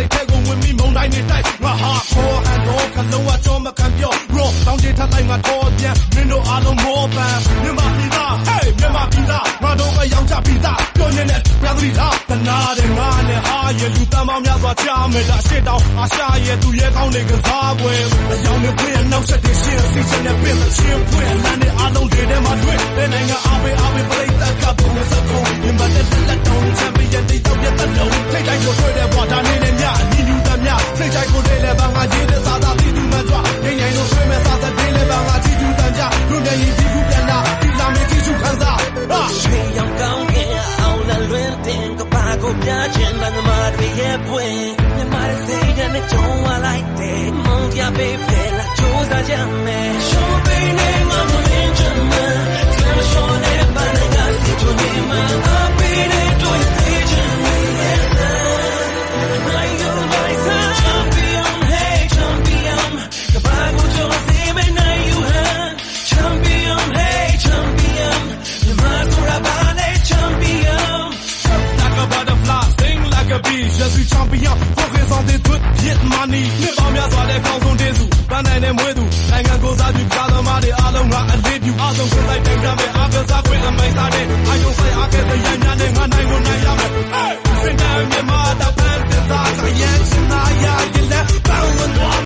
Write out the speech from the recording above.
စိတ်ထဲကိုဝင်ပြီးမုန်တိုင်းနေတိုက်ငါဟာခေါ်ဟန်တော့ကလုံးဝကြောမခံပြော raw တောင်းချထပ်လိုက်ငါတော့ပြန်မင်းတို့အားလုံးမောပန်မြန်မာပြည်သား hey မြန်မာပြည်သားငါတို့ကရောက်ကြပြည်သားပြောနေတဲ့ပြသတိထားတနာတဲ့ငါနဲ့ဟာရဲ့လူတမ်းပေါင်းများစွာကြားမယ်ဒါရှစ်တောင်အာရှရဲ့သူရဲ့ကောင်းတွေကစားပွဲအယောင်နဲ့ပြည့်နောက်ဆက်တဲ့ရှင်းစိတ်ချက်နဲ့ပြည့်ချင်းဖွင့်လမ်းနဲ့အားလုံးတွေထဲမှာတွေ့တဲ့နိုင်ငံအားပေးပရိသတ်ကပုံစံကုန်ရင်ပါတဲ့လက်တောင်ချမ်းပြတဲ့တောက်ပြတဲ့လုံးထိတ်တိုင်းကိုတွေ့တဲ့ဘွာဒါနေနဲ့ညအညီလူတမ်းများစိတ်တိုင်းကိုတည်းလဲပါငါရေးတဲ့စာသားပြီးသူမှကြွငိမ့်ငိမ့်လို့ဆွေးမဲ့စာသားတည်းလဲပါငါကြည့်သူတမ်းကြလူငယ်ရင်ဒီခုပြန်လာဒီလာမေကြည့်စုခံစားရွှေရောင်ကောင်းကင်အောင်လာလွင်တင်ကပါကိုပြချင်တဲ့မာတွေရဲ့ပွင့်မြန်မာစိတ်နဲ့ကြုံဝလိုက်တဲ့မုန်းကြပေးဖဲလာကြိုးစားကြမယ်ရှုံးပေးနေမှာမင်းချင်မှာဆမ်းရှောင်းနေပါနဲ့ကစီချိုနေမှာအပေးနေတော့သိချင်နေရဲ့နိုင်ရောနိုင်စား champion hey champion ကပါကိုကြိုးစီမနိုင် you have champion hey champion မြန်မာဆိုတာပါလေ champion like a butterfly sing like a bee je suis champion focus on the good get money နှစ်ပေါင်းများစွာတဲ့ကောင်းဆုံးတင်းစုပန်းနိုင်တဲ့မွေးသူနိုင်ငံကိုစားပြုကားသမားတွေအားလုံးကအလေးပြုအားဆုံးကိုလိုက်တင်ပြမယ်အားကစားခွင့်အမိုက်စားတဲ့အာယုံဆိုင်အားကတဲ့ရန်များနဲ့ငါနိုင်ကိုနိုင်ရမယ် hey စင်တိုင်းမြန်မာတပ်ပန်းတဲ့သားကရန်စင်သားရရင်လည်း